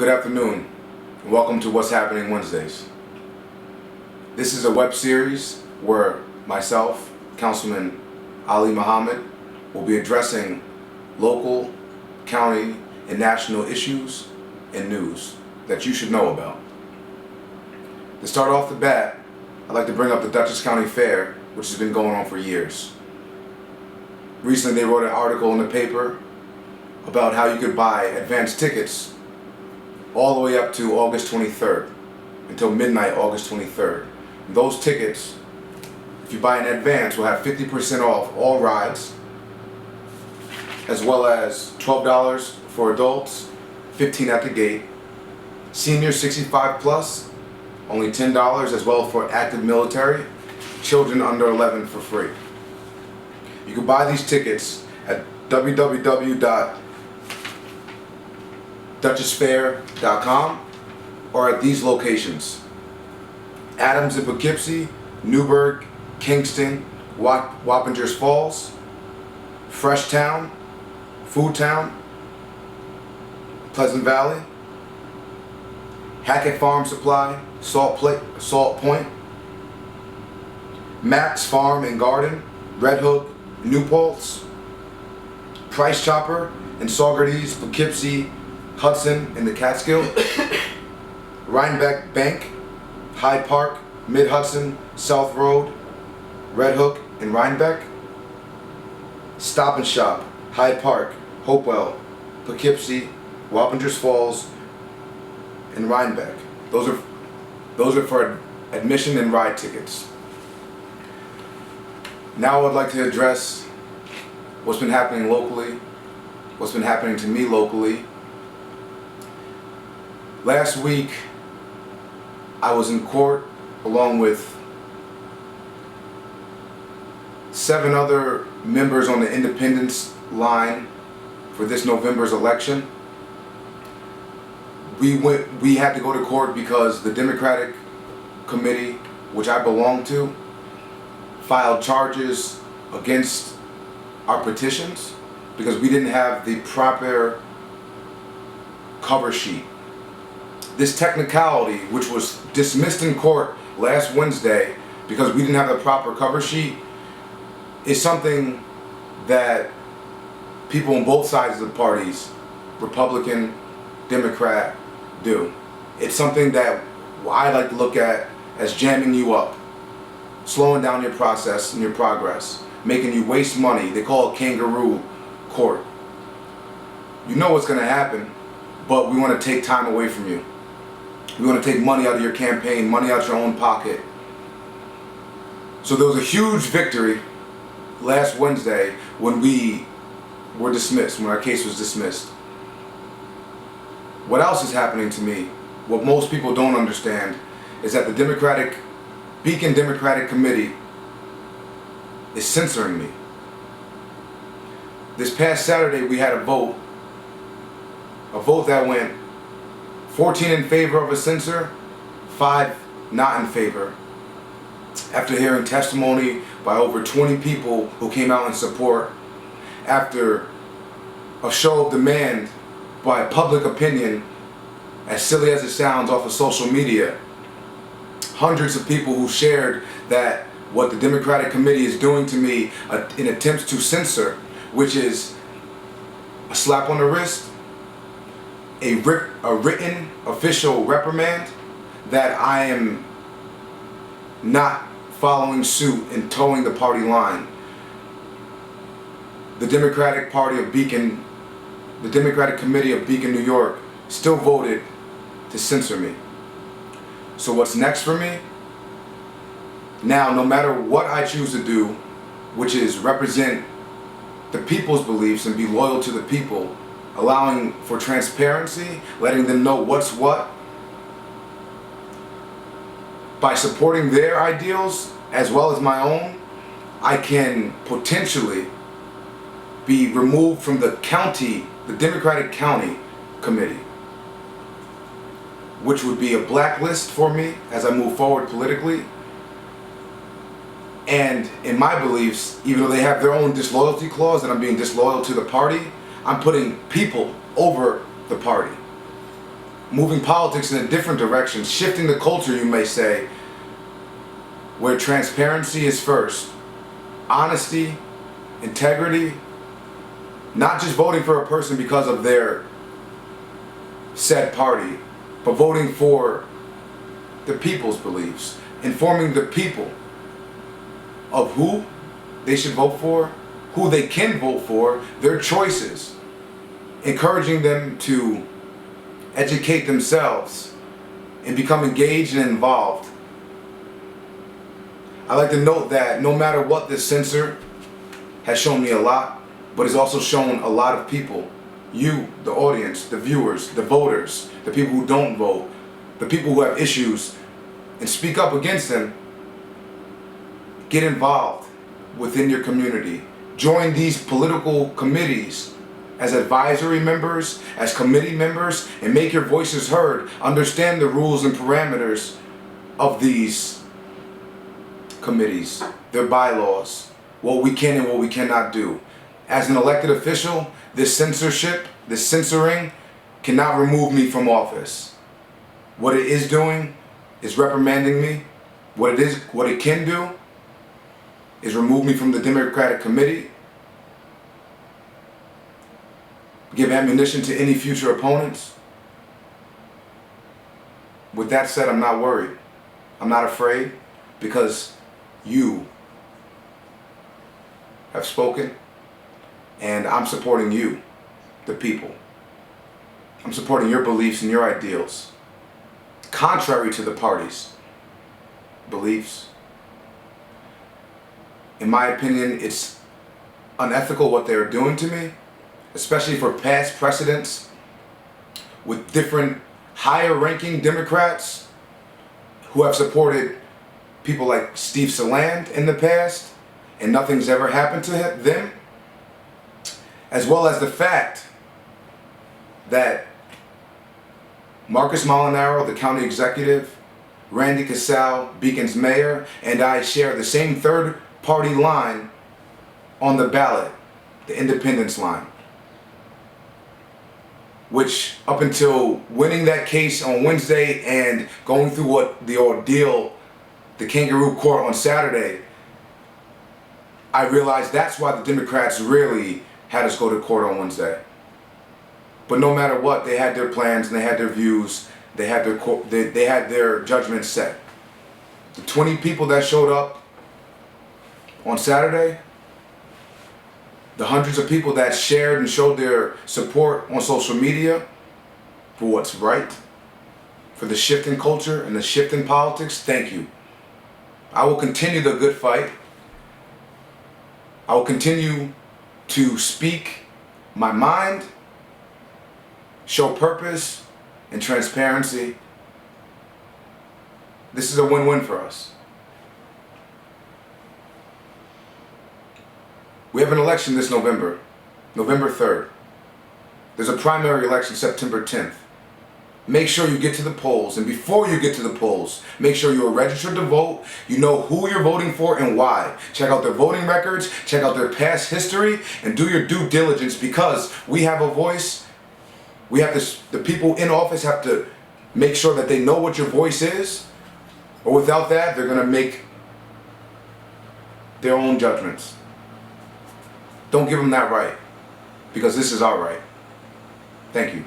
Good afternoon, and welcome to What's Happening Wednesdays. This is a web series where myself, Councilman Ali Muhammad, will be addressing local, county, and national issues and news that you should know about. To start off the bat, I'd like to bring up the Dutchess County Fair, which has been going on for years. Recently, they wrote an article in the paper about how you could buy advance tickets all the way up to August 23rd, until midnight August 23rd. And those tickets, if you buy in advance, will have 50% off all rides, as well as $12 for adults, $15 at the gate. Senior 65 plus, only $10, as well for active military. Children under 11 for free. You can buy these tickets at www.dutchessfair.com or at these locations: Adams in Poughkeepsie, Newburgh, Kingston, Wappingers Falls, Freshtown, Foodtown, Pleasant Valley, Hackett Farm Supply, Salt Point, Max Farm and Garden, Red Hook, New Paltz, Price Chopper in Saugerties, Poughkeepsie, Hudson in the Catskill, Rhinebeck Bank, Hyde Park, Mid Hudson, South Road, Red Hook and Rhinebeck, Stop and Shop, Hyde Park, Hopewell, Poughkeepsie, Wappingers Falls, and Rhinebeck. Those are for admission and ride tickets. Now I'd like to address what's been happening locally, what's been happening to me locally. Last week, I was in court along with 7 other members on the independence line for this November's election. We had to go to court because the Democratic committee, which I belong to, filed charges against our petitions because we didn't have the proper cover sheet. This technicality, which was dismissed in court last Wednesday because we didn't have the proper cover sheet, is something that people on both sides of the parties, Republican, Democrat, do. It's something that I like to look at as jamming you up, slowing down your process and your progress, making you waste money. They call it kangaroo court. You know what's going to happen, but we want to take time away from you. We want to take money out of your campaign, money out your own pocket. So there was a huge victory last Wednesday when we were dismissed, when our case was dismissed. What else is happening to me, what most people don't understand, is that the Beacon Democratic Committee is censoring me. This past Saturday we had a vote that went 14 in favor of a censor, 5 not in favor. After hearing testimony by over 20 people who came out in support, after a show of demand by public opinion, as silly as it sounds, off of social media, hundreds of people who shared that what the Democratic Committee is doing to me in attempts to censor, which is a slap on the wrist, a written official reprimand, that I am not following suit and towing the party line. The Democratic Committee of Beacon, New York, still voted to censor me. So what's next for me? Now, no matter what I choose to do, which is represent the people's beliefs and be loyal to the people, allowing for transparency, letting them know what's what, by supporting their ideals as well as my own, I can potentially be removed from the Democratic County Committee, which would be a blacklist for me as I move forward politically. And in my beliefs, even though they have their own disloyalty clause that I'm being disloyal to the party, I'm putting people over the party. moving politics in a different direction, shifting the culture, you may say, where transparency is first, honesty, integrity, not just voting for a person because of their said party, but voting for the people's beliefs, informing the people of who they should vote for, who they can vote for, their choices, encouraging them to educate themselves and become engaged and involved. I like to note that no matter what, this censor has shown me a lot, but has also shown a lot of people, you, the audience, the viewers, the voters, the people who don't vote, the people who have issues, and speak up against them. Get involved within your community. Join these political committees as advisory members, as committee members, and make your voices heard. Understand the rules and parameters of these committees, their bylaws, what we can and what we cannot do. As an elected official, this censorship, this censoring cannot remove me from office. What it is doing is reprimanding me. What it can do is remove me from the Democratic Committee, give ammunition to any future opponents. With that said, I'm not worried. I'm not afraid, because you have spoken, and I'm supporting you, the people. I'm supporting your beliefs and your ideals, contrary to the party's beliefs. In my opinion, it's unethical what they're doing to me, especially for past precedents with different higher ranking Democrats who have supported people like Steve Saland in the past, and nothing's ever happened to them, as well as the fact that Marcus Molinaro, the county executive, Randy Casal, Beacon's mayor, and I share the same third party line on the ballot, the independence line, which up until winning that case on Wednesday and going through what the ordeal, the kangaroo court on Saturday, I realized that's why the Democrats really had us go to court on Wednesday. But no matter what, they had their plans and they had their views, they had their judgments set. The 20 people that showed up on Saturday, the hundreds of people that shared and showed their support on social media for what's right, for the shift in culture and the shift in politics, thank you. I will continue the good fight. I will continue to speak my mind, show purpose and transparency. This is a win-win for us. We have an election this November, November 3rd. There's a primary election September 10th. Make sure you get to the polls, and before you get to the polls, make sure you are registered to vote. You know who you're voting for and why. Check out their voting records, check out their past history, and do your due diligence, because we have a voice. We have this, the people in office have to make sure that they know what your voice is, or without that, they're gonna make their own judgments. Don't give them that right, because this is our right. Thank you.